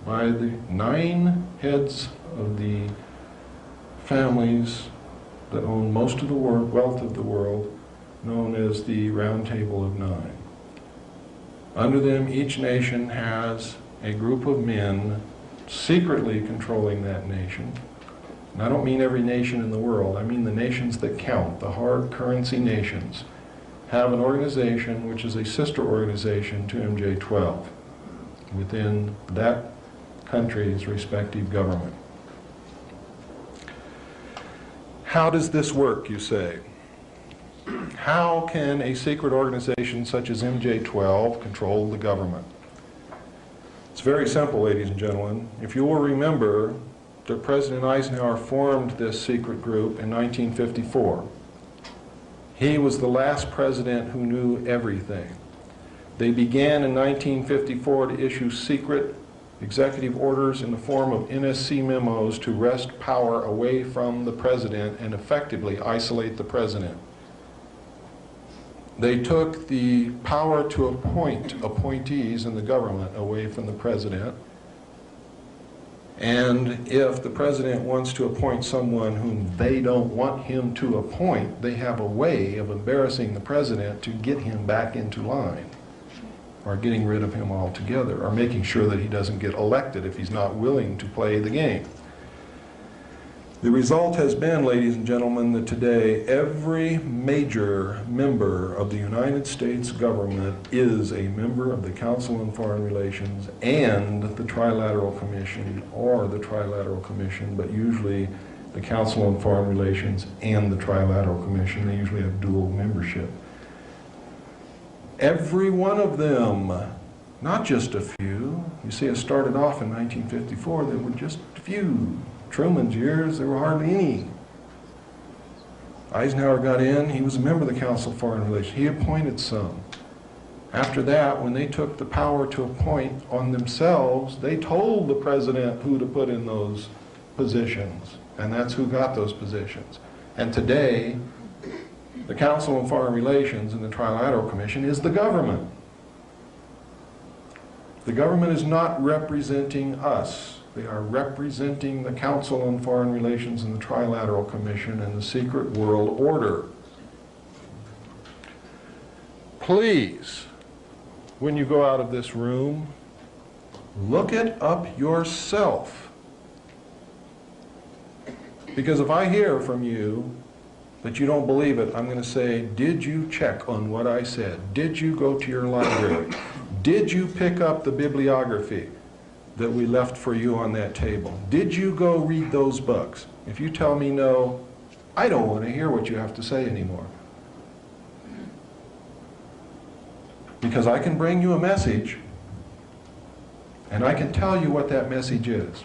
by the 9 heads of the families that own most of the wealth of the world, known as the Round Table of Nine. Under them, each nation has a group of men secretly controlling that nation. And I don't mean every nation in the world, I mean the nations that count, the hard currency nations, have an organization which is a sister organization to MJ-12 within that country's respective government. How does this work, you say? How can a secret organization such as MJ-12 control the government? It's very simple, ladies and gentlemen. If you will remember that President Eisenhower formed this secret group in 1954. He was the last president who knew everything. They began in 1954 to issue secret executive orders in the form of NSC memos to wrest power away from the president and effectively isolate the president. They took the power to appoint appointees in the government away from the president. And if the president wants to appoint someone whom they don't want him to appoint, they have a way of embarrassing the president to get him back into line, or getting rid of him altogether, or making sure that he doesn't get elected if he's not willing to play the game. The result has been, ladies and gentlemen, that today every major member of the United States government is a member of the Council on Foreign Relations and the Trilateral Commission, or the Trilateral Commission, but usually the Council on Foreign Relations and the Trilateral Commission. They usually have dual membership. Every one of them, not just a few. You see, it started off in 1954, there were just a few. Truman's years, there were hardly any. Eisenhower got in, he was a member of the Council of Foreign Relations. He appointed some. After that, when they took the power to appoint on themselves, they told the president who to put in those positions, and that's who got those positions. And today, the Council on Foreign Relations and the Trilateral Commission is the government. The government is not representing us. They are representing the Council on Foreign Relations and the Trilateral Commission and the secret world order. Please, when you go out of this room, look it up yourself. Because if I hear from you that you don't believe it, I'm going to say, did you check on what I said? Did you go to your library? Did you pick up the bibliography that we left for you on that table? Did you go read those books? If you tell me no, I don't want to hear what you have to say anymore. Because I can bring you a message, and I can tell you what that message is.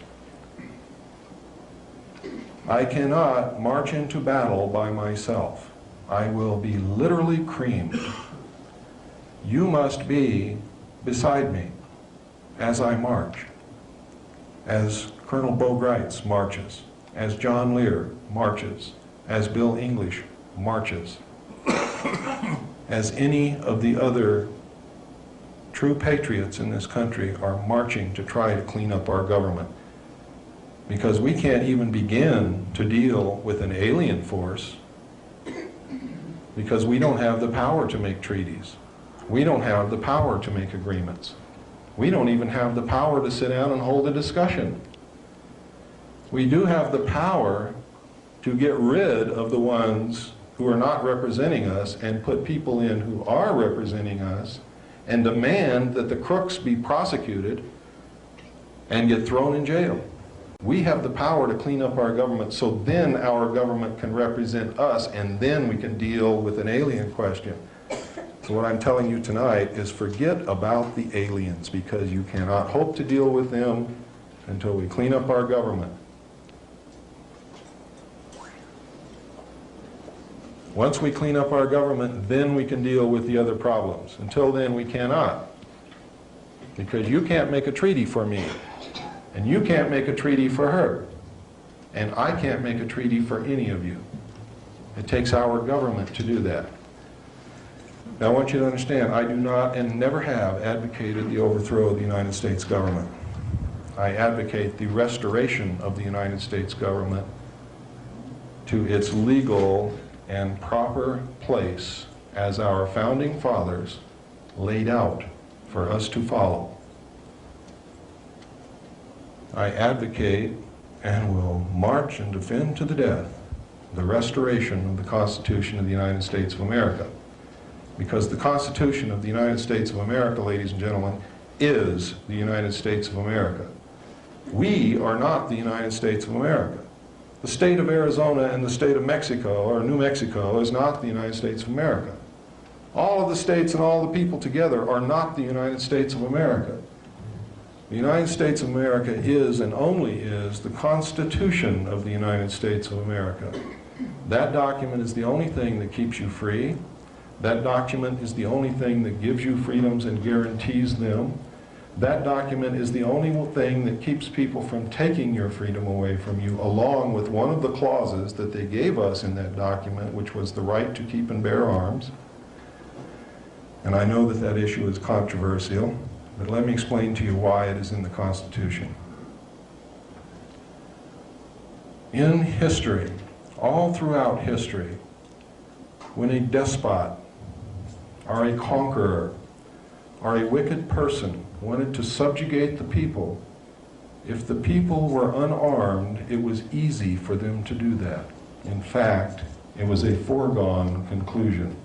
I cannot march into battle by myself. I will be literally creamed. You must be beside me as I march. As Colonel Bo Gritz marches, as John Lear marches, as Bill English marches, as any of the other true patriots in this country are marching to try to clean up our government. Because we can't even begin to deal with an alien force because we don't have the power to make treaties. We don't have the power to make agreements. We don't even have the power to sit down and hold a discussion. We do have the power to get rid of the ones who are not representing us and put people in who are representing us and demand that the crooks be prosecuted and get thrown in jail. We have the power to clean up our government so then our government can represent us and then we can deal with an alien question. So what I'm telling you tonight is forget about the aliens because you cannot hope to deal with them until we clean up our government. Once we clean up our government, then we can deal with the other problems. Until then, we cannot. Because you can't make a treaty for me. And you can't make a treaty for her. And I can't make a treaty for any of you. It takes our government to do that. Now I want you to understand, I do not and never have advocated the overthrow of the United States government. I advocate the restoration of the United States government to its legal and proper place as our founding fathers laid out for us to follow. I advocate and will march and defend to the death the restoration of the Constitution of the United States of America. Because the Constitution of the United States of America, ladies and gentlemen, is the United States of America. We are not the United States of America. The state of Arizona and the state of Mexico, or New Mexico, is not the United States of America. All of the states and all the people together are not the United States of America. The United States of America is and only is the Constitution of the United States of America. That document is the only thing that keeps you free. That document is the only thing that gives you freedoms and guarantees them. That document is the only thing that keeps people from taking your freedom away from you, along with one of the clauses that they gave us in that document, which was the right to keep and bear arms. And I know that that issue is controversial, but let me explain to you why it is in the Constitution. In history, all throughout history, when a despot or a conqueror or a wicked person wanted to subjugate the people, if the people were unarmed, it was easy for them to do that. In fact, it was a foregone conclusion.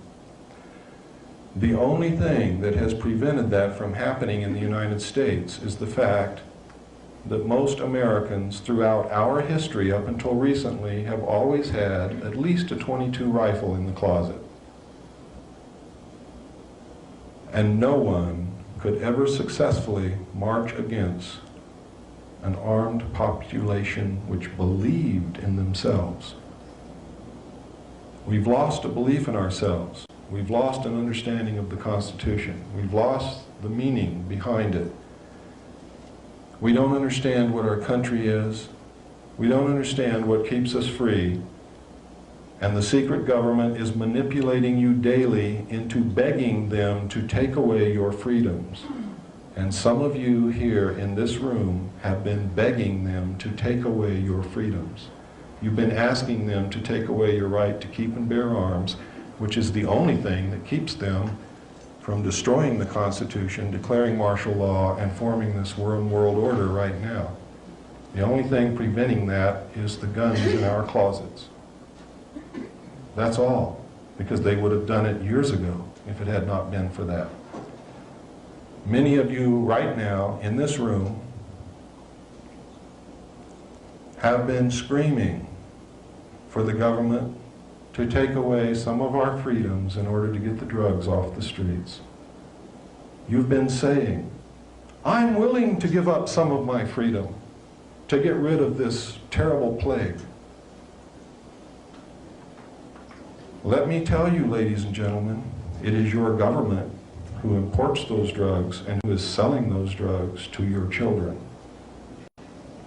The only thing that has prevented that from happening in the United States is the fact that most Americans throughout our history up until recently have always had at least a .22 rifle in the closet. And no one could ever successfully march against an armed population which believed in themselves. We've lost a belief in ourselves. We've lost an understanding of the Constitution. We've lost the meaning behind it. We don't understand what our country is. We don't understand what keeps us free. And the secret government is manipulating you daily into begging them to take away your freedoms. And some of you here in this room have been begging them to take away your freedoms. You've been asking them to take away your right to keep and bear arms, which is the only thing that keeps them from destroying the Constitution, declaring martial law, and forming this world order right now. The only thing preventing that is the guns in our closets. That's all, because they would have done it years ago if it had not been for that. Many of you right now in this room have been screaming for the government to take away some of our freedoms in order to get the drugs off the streets. You've been saying, I'm willing to give up some of my freedom to get rid of this terrible plague. Let me tell you, ladies and gentlemen, it is your government who imports those drugs and who is selling those drugs to your children,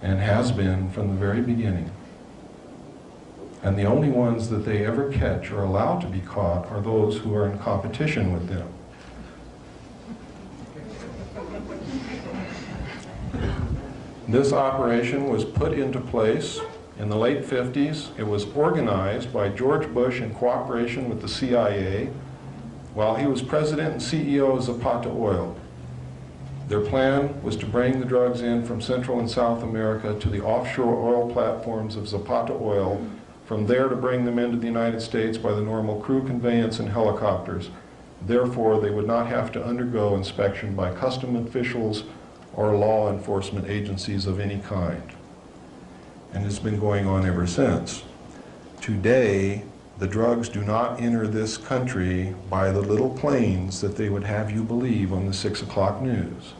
and has been from the very beginning. And the only ones that they ever catch or allow to be caught are those who are in competition with them. This operation was put into place in the late 50s. It was organized by George Bush in cooperation with the CIA while he was president and CEO of Zapata Oil. Their plan was to bring the drugs in from Central and South America to the offshore oil platforms of Zapata Oil, from there to bring them into the United States by the normal crew conveyance and helicopters. Therefore, they would not have to undergo inspection by custom officials or law enforcement agencies of any kind. And it's been going on ever since. Today, the drugs do not enter this country by the little planes that they would have you believe on the 6 o'clock news,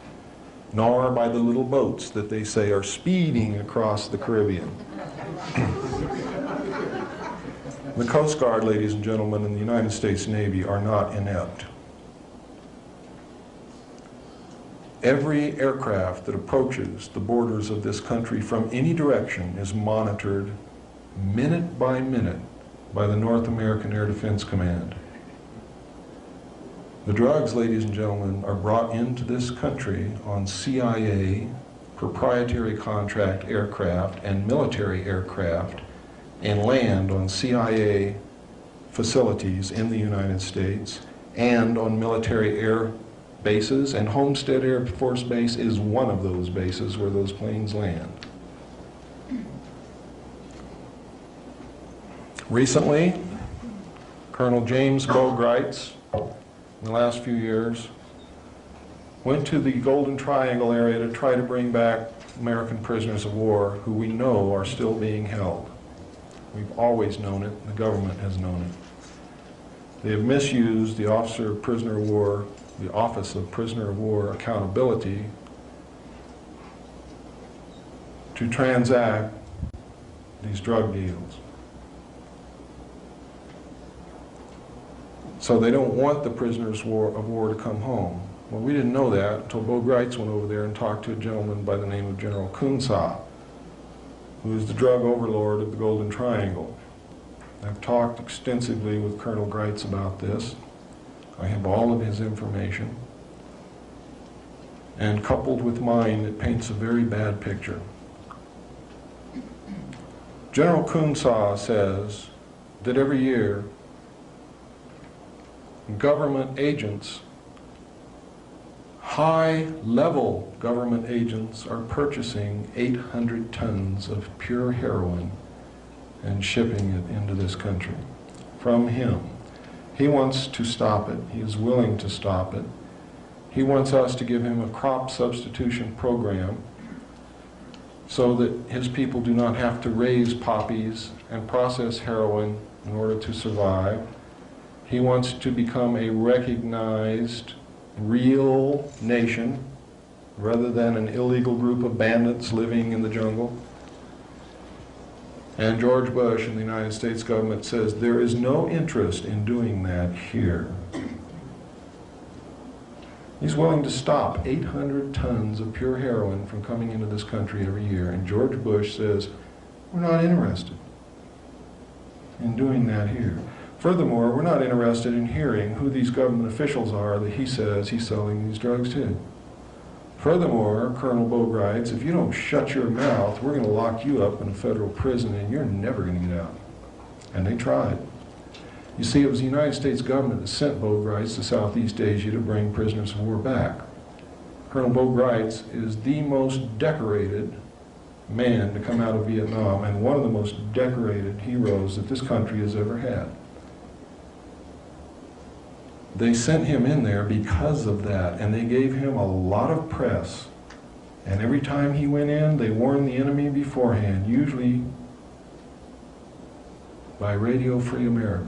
nor by the little boats that they say are speeding across the Caribbean. The Coast Guard, ladies and gentlemen, and the United States Navy are not inept. Every aircraft that approaches the borders of this country from any direction is monitored minute by minute by the North American Air Defense Command. The drugs, ladies and gentlemen, are brought into this country on CIA proprietary contract aircraft and military aircraft and land on CIA facilities in the United States and on military air bases, and Homestead Air Force Base is one of those bases where those planes land. Recently, Colonel James Boegreitz, in the last few years, went to the Golden Triangle area to try to bring back American prisoners of war who we know are still being held. We've always known it, the government has known it. They have misused the Office of Prisoner of War Accountability to transact these drug deals. So they don't want the prisoners of war to come home. Well, we didn't know that until Boegreitz went over there and talked to a gentleman by the name of General Kunsa, who is the drug overlord of the Golden Triangle. I've talked extensively with Colonel Greitz about this. I have all of his information. And coupled with mine, it paints a very bad picture. General Kunsa says that every year, government agents, high-level government agents, are purchasing 800 tons of pure heroin and shipping it into this country from him. He wants to stop it. He is willing to stop it. He wants us to give him a crop substitution program so that his people do not have to raise poppies and process heroin in order to survive. He wants to become a recognized, real nation rather than an illegal group of bandits living in the jungle. And George Bush and the United States government says there is no interest in doing that here. He's willing to stop 800 tons of pure heroin from coming into this country every year, and George Bush says, we're not interested in doing that here. Furthermore, we're not interested in hearing who these government officials are that he says he's selling these drugs to. Furthermore, Colonel Boegreitz, if you don't shut your mouth, we're going to lock you up in a federal prison and you're never going to get out. And they tried. You see, it was the United States government that sent Boegreitz to Southeast Asia to bring prisoners of war back. Colonel Boegreitz is the most decorated man to come out of Vietnam and one of the most decorated heroes that this country has ever had. They sent him in there because of that, and they gave him a lot of press. And every time he went in, they warned the enemy beforehand, usually by Radio Free America,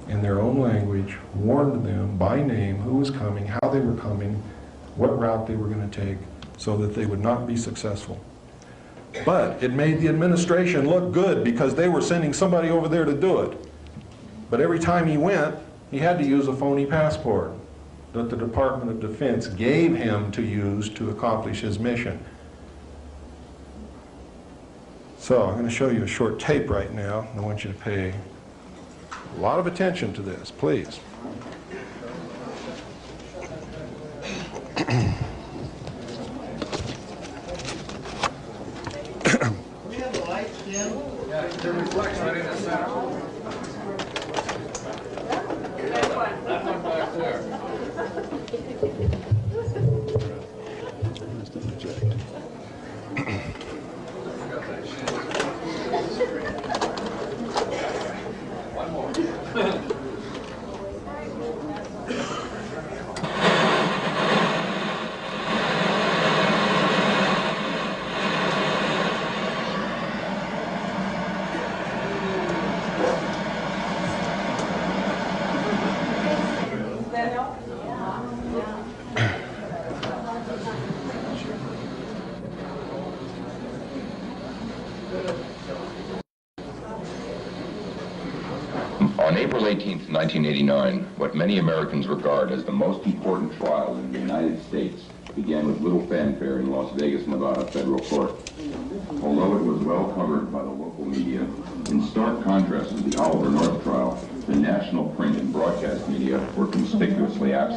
in their own language, warned them by name who was coming, how they were coming, what route they were going to take, so that they would not be successful. But it made the administration look good because they were sending somebody over there to do it. But every time he went, he had to use a phony passport that the Department of Defense gave him to use to accomplish his mission. So I'm going to show you a short tape right now. I want you to pay a lot of attention to this, please. We have the lights dim. Yeah, it reflects right in the center. That one back there. One more. On April 18th, 1989, what many Americans regard as the most important trial in the United States began with little fanfare in Las Vegas, Nevada federal court. Although it was well covered by the local media, in stark contrast to the Oliver North trial, the national print and broadcast media were conspicuously absent.